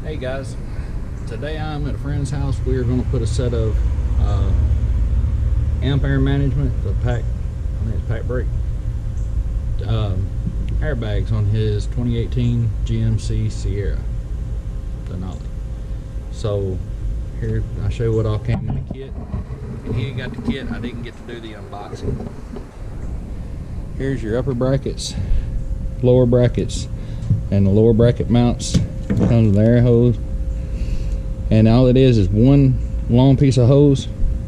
Hey guys, today I'm at a friend's house. We are going to put a set of ampere management, I think it's pack brake, airbags on his 2018 GMC Denali. So here I'll show you what all came in the kit. And he got the kit. I didn't get to do the unboxing. Here's your upper brackets, lower brackets, and the lower bracket mounts. Comes with the air hose, and all it is one long piece of hose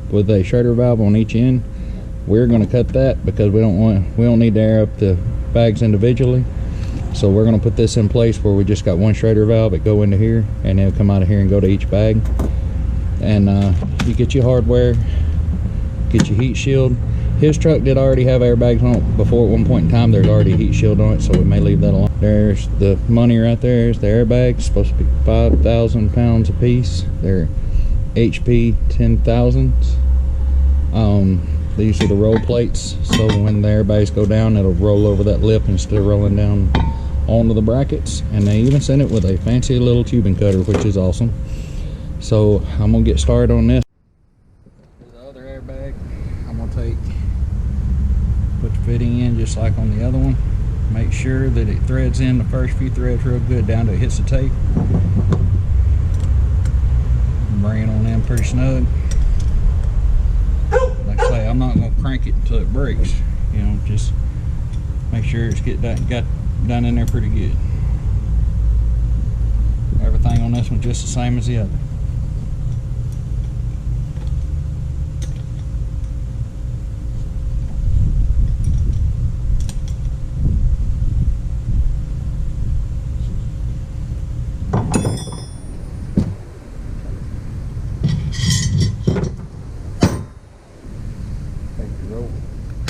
with a Schrader valve on each end. We're going to cut that because we don't need to air up the bags individually. So we're going to put this in place where we just got one Schrader valve. It go into here and then come out of here and go to each bag. And you get your hardware, get your heat shield. His truck did already have airbags on it before. At one point in time there's already a heat shield on it, so we may leave that alone. There's the money right there. There's the airbags, supposed to be 5,000 pounds a piece. They're HP 10,000s. These are the roll plates, so when the airbags go down it'll roll over that lip instead of rolling down onto the brackets. And they even sent it with a fancy little tubing cutter, which is awesome. So I'm gonna get started on this. The other airbag I'm gonna put the fitting in just like on the other one. Make sure that it threads in the first few threads real good down till it hits the tape. Bring it on in pretty snug. Like I say, I'm not going to crank it until it breaks. You know, just make sure it's got done in there pretty good. Everything on this one just the same as the other.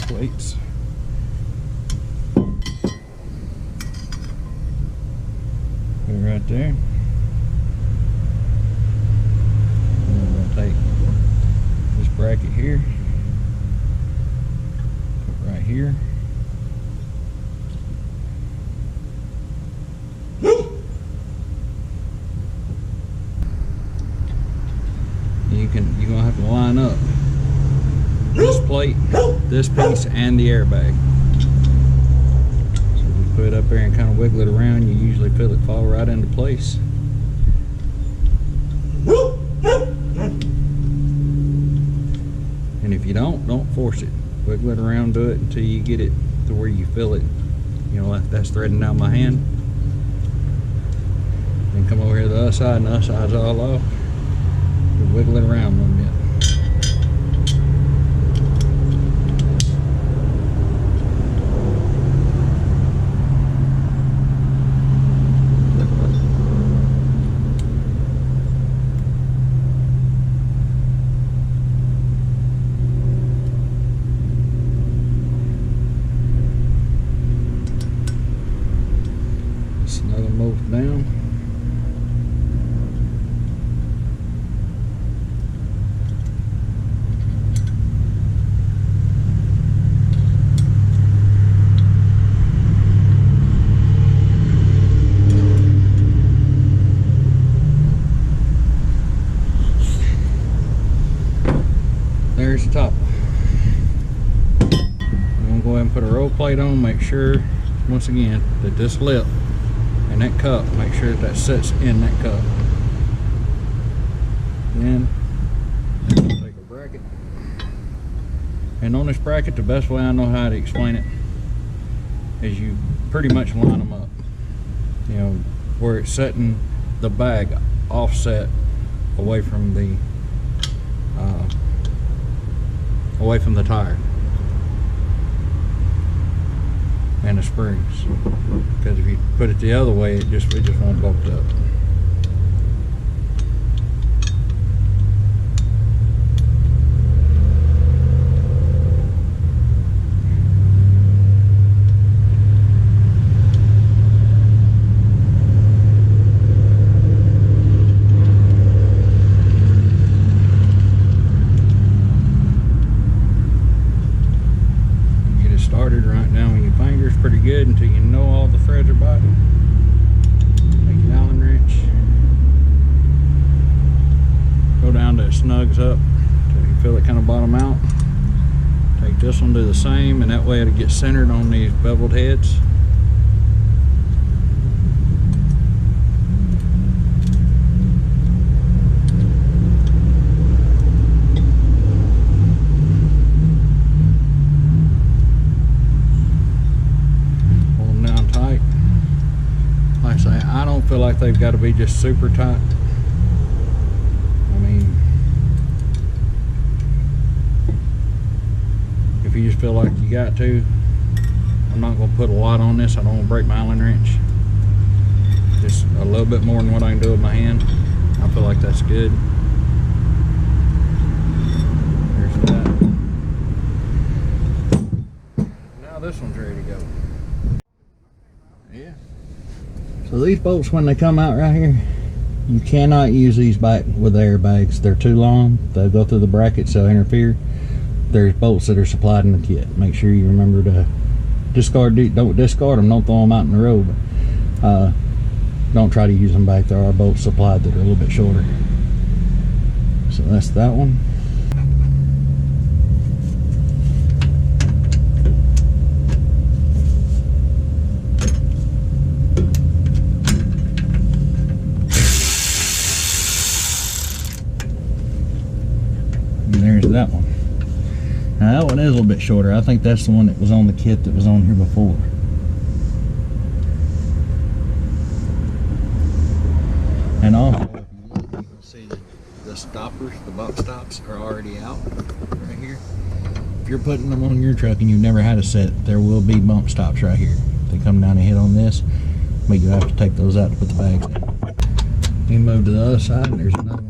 Plates. Put it right there. And then we're going to take this bracket here, put right here. You're going to have to line up this plate, this piece, and the airbag. So you put it up there and kind of wiggle it around. You usually feel it fall right into place. And if you don't force it. Wiggle it around, do it until you get it to where you feel it. You know, that's threading down my hand. Then come over here to the other side, and the other side's all off. You wiggle it around a little bit. Another move down. There's the top. I'm going to go ahead and put a roll plate on, make sure once again that this lip and that cup, make sure that sits in that cup. Then take a bracket, and on this bracket, the best way I know how to explain it is you pretty much line them up. You know, where it's setting the bag offset away from the tire and the springs, because if you put it the other way, it just won't bolt up. Started right now with your fingers pretty good until you know all the threads are biting. Take your Allen wrench, bags up till you feel it kind of bottom out. Take this one, do the same, and that way it'll get centered on these beveled heads. I don't feel like they've got to be just super tight. I mean, if you just feel like you got to, I'm not going to put a lot on this. I don't want to break my Allen wrench. Just a little bit more than what I can do with my hand. I feel like that's good. There's that. Now this one's ready to go. Yeah. So these bolts, when they come out right here, you cannot use these back with airbags. They're too long. They'll go through the brackets, they'll interfere. There's bolts that are supplied in the kit. Make sure you remember to discard. Don't discard them. Don't throw them out in the road. But, don't try to use them back. There are bolts supplied that are a little bit shorter. So that's that one. There's that one. Now that one is a little bit shorter. I think that's the one that was on the kit that was on here before. And also, if you look, you can see the stoppers, the bump stops are already out right here. If you're putting them on your truck and you've never had a set, there will be bump stops right here. If they come down and hit on this, but you have to take those out to put the bags in. You move to the other side and there's another one.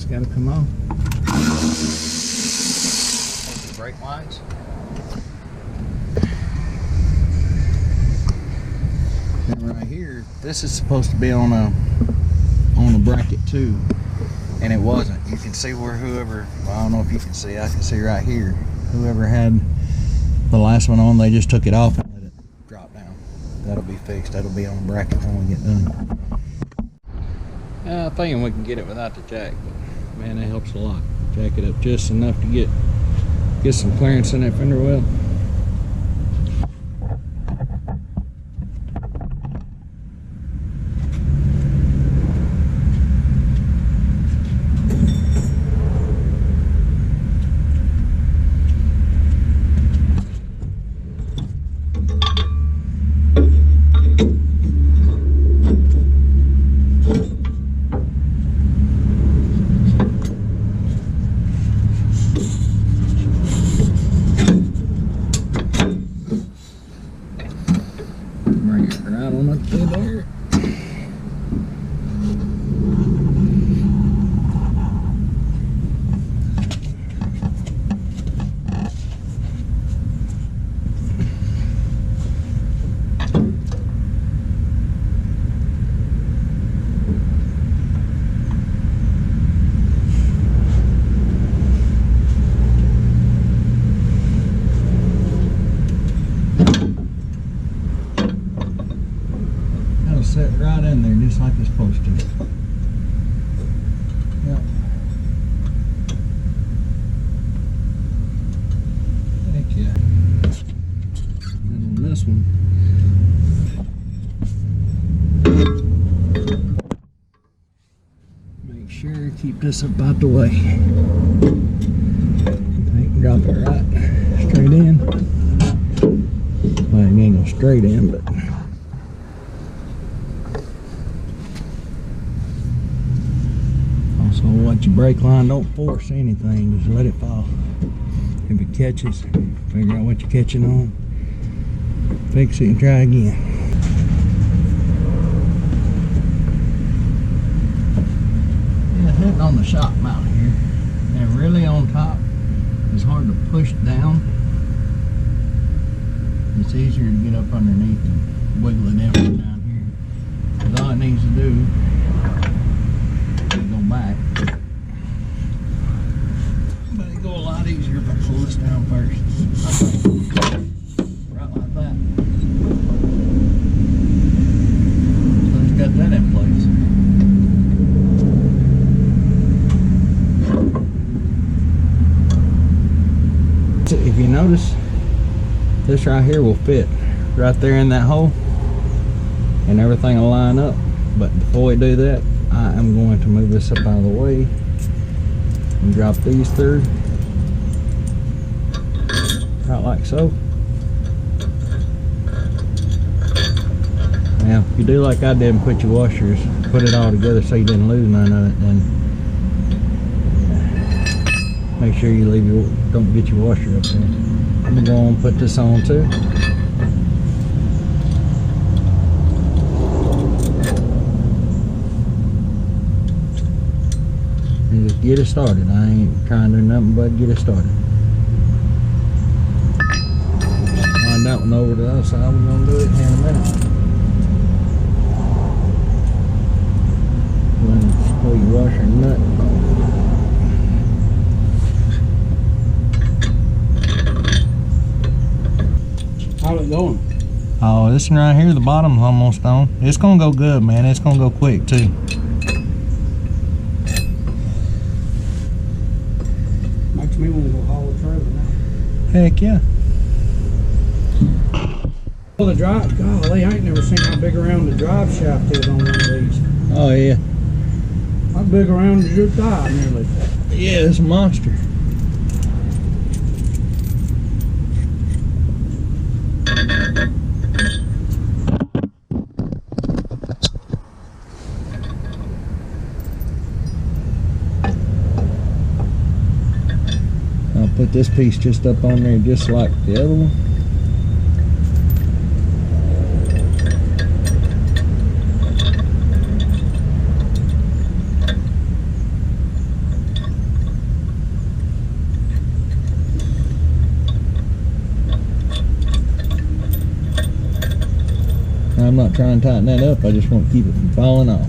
Got to come on. The brake lines. And right here, this is supposed to be on a bracket too, and it wasn't. You can see where whoever, well, I don't know if you can see. I can see right here. Whoever had the last one on, they just took it off and let it drop down. That'll be fixed. That'll be on the bracket when we get done. I'm thinking we can get it without the jack. Man, that helps a lot. Jack it up just enough to get some clearance in that fender well. Set right in there just like it's supposed to. Yep. Heck yeah. And on this one, make sure keep this about the way. Drop it right straight in. Well, it ain't go straight in, but so watch your brake line, don't force anything, just let it fall. If it catches, figure out what you're catching on, fix it and try again. Yeah, hitting on the shock mount here, and really on top, it's hard to push down. It's easier to get up underneath and wiggle it in from down here. Because all it needs to do, go back, but it go a lot easier if I pull this down first. Right like that. So it's got that in place. notice, this right here will fit right there in that hole, and everything will line up. But before we do that, I am going to move this up out of the way and drop these through, right like so. Now, if you do like I did and put your washers, put it all together so you didn't lose none of it, then make sure you leave your, don't get your washer up there. I'm gonna go on and put this on too. And just get it started. I ain't trying to do nothing but get it started. Wind that one over to the other side. We're gonna do it here in a minute. Pull your washer nut. How's it going? Oh, this one right here, the bottom's almost on. It's gonna go good, man. It's gonna go quick too. Makes me want to go haul a trailer now. Heck yeah. Well, the drive, golly, I ain't never seen how big around the drive shaft is on one of these. Oh yeah. How big around is your thigh, nearly? Yeah, it's a monster. I'll put this piece just up on there just like the other one. I'm not trying to tighten that up, I just want to keep it from falling off.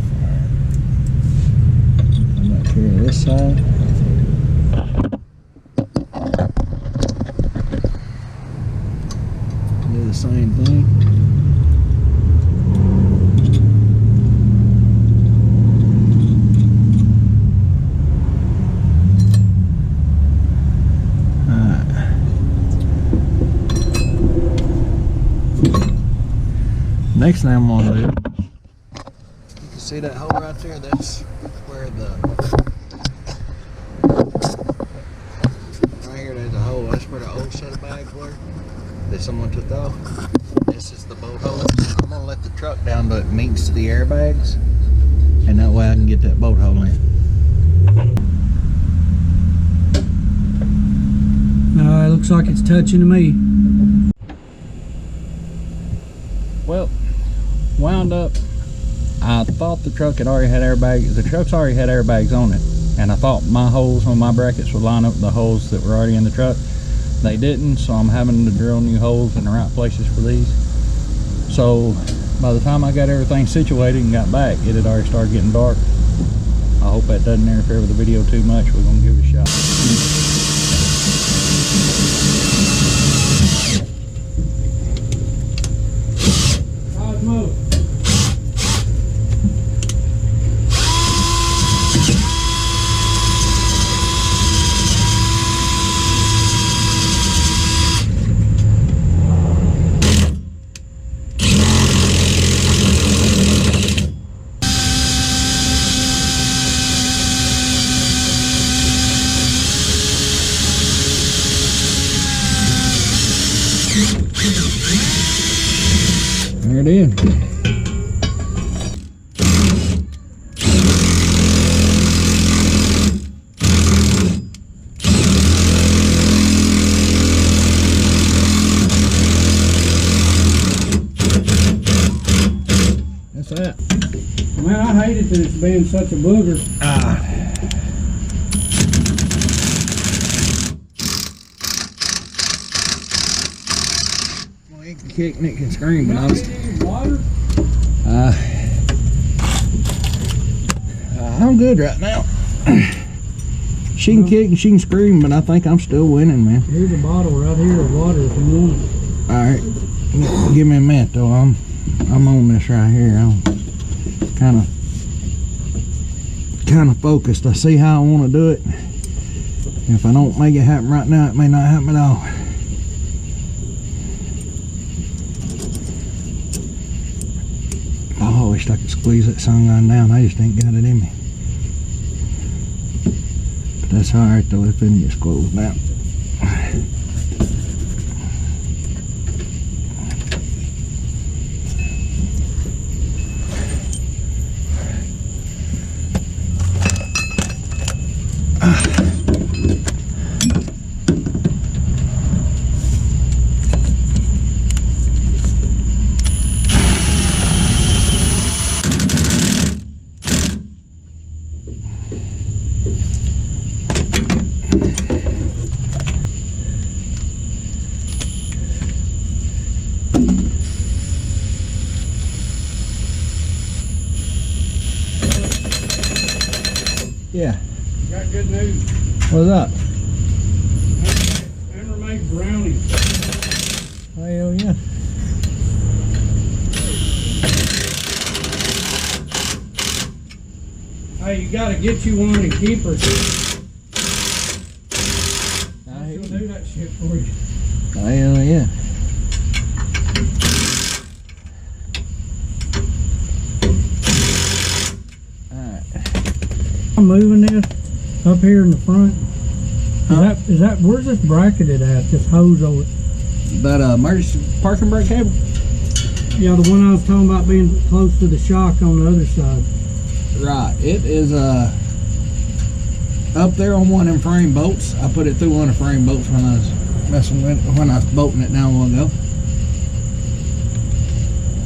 I'm not sure of this side. Do the same thing. Next thing I'm gonna do, you can see that hole right there, that's where the, right here there's a hole, that's where the old set of bags were that someone took off. This is the bolt hole. I'm gonna let the truck down but it meets the airbags, and that way I can get that bolt hole in. It looks like it's touching to me. Well, wound up, I thought the truck had already had airbags. The truck's already had airbags on it, and I thought my holes on my brackets would line up with the holes that were already in the truck. They didn't, so I'm having to drill new holes in the right places for these. So by the time I got everything situated and got back, it had already started getting dark. I hope that doesn't interfere with the video too much. We're gonna give it a shot. Move. There it is. That's that. Man, I hate it that it's being such a booger. Well, it can kick and it can scream, but Water? I'm good right now. She can kick and she can scream, but I think I'm still winning, man. Here's a bottle right here of water if you want it. Alright, give me a minute though. I'm on this right here. I'm kind of focused. I see how I want to do it. If I don't make it happen right now, it may not happen at all. wished I could squeeze that sun gun down. I just ain't got it in me. But that's alright though, if it gets closed down. Yeah. Got good news. What's up? Emma made brownies. Hell yeah. Hey, you gotta get you one and keep her. I She'll do that shit for you. Hell yeah. I'm moving this up here in the front. Is that where's this bracketed at? This hose over it? That emergency parking brake cable? Yeah, the one I was talking about being close to the shock on the other side. Right. It is up there on one of them frame bolts. I put it through one of the frame bolts when I was messing with it, when I was bolting it down a while ago.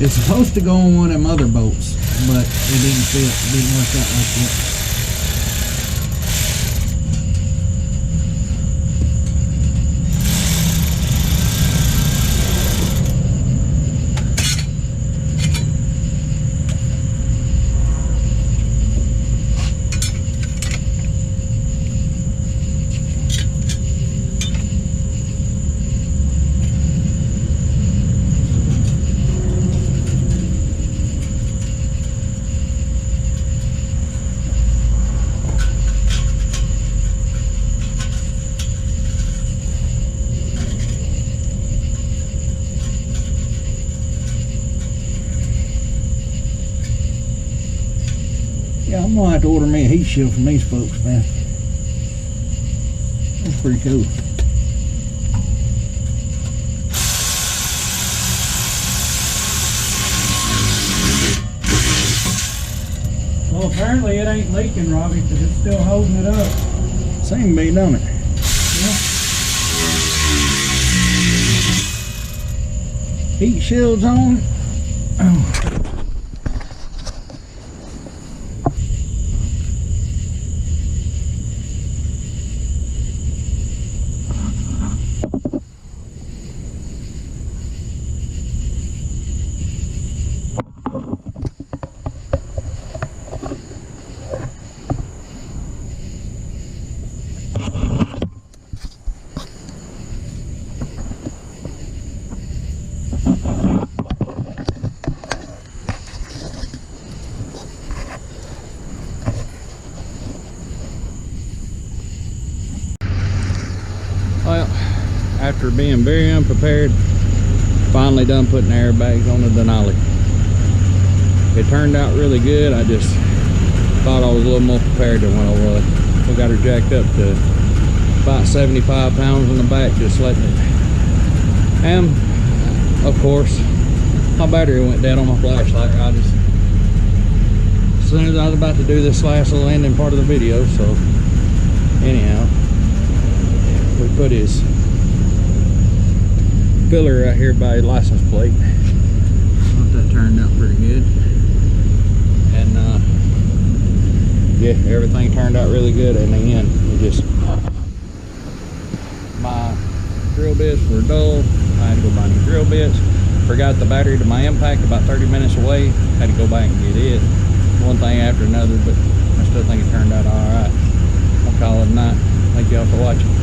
It's supposed to go on one of them other bolts, but it didn't fit. It didn't work out like that. Yeah, I'm gonna have to order me a heat shield from these folks, man. That's pretty cool. Well, apparently it ain't leaking, Robbie, because it's still holding it up. Same me, don't it? Yeah. Heat shields on. Oh. Well, after being very unprepared, finally done putting airbags on the Denali. It turned out really good. I just thought I was a little more prepared than what I was. We got her jacked up to about 75 pounds in the back, just letting it. And of course, my battery went dead on my flashlight. I just, as soon as I was about to do this last little ending part of the video, so anyhow, we put his filler right here by his license plate. Thought that turned out pretty good. And yeah, everything turned out really good in the end. We just, my drill bits were dull. I had to go buy new drill bits. Forgot the battery to my impact about 30 minutes away. Had to go back and get it. One thing after another, but I still think it turned out all right. I'll call it a night. Thank y'all for watching.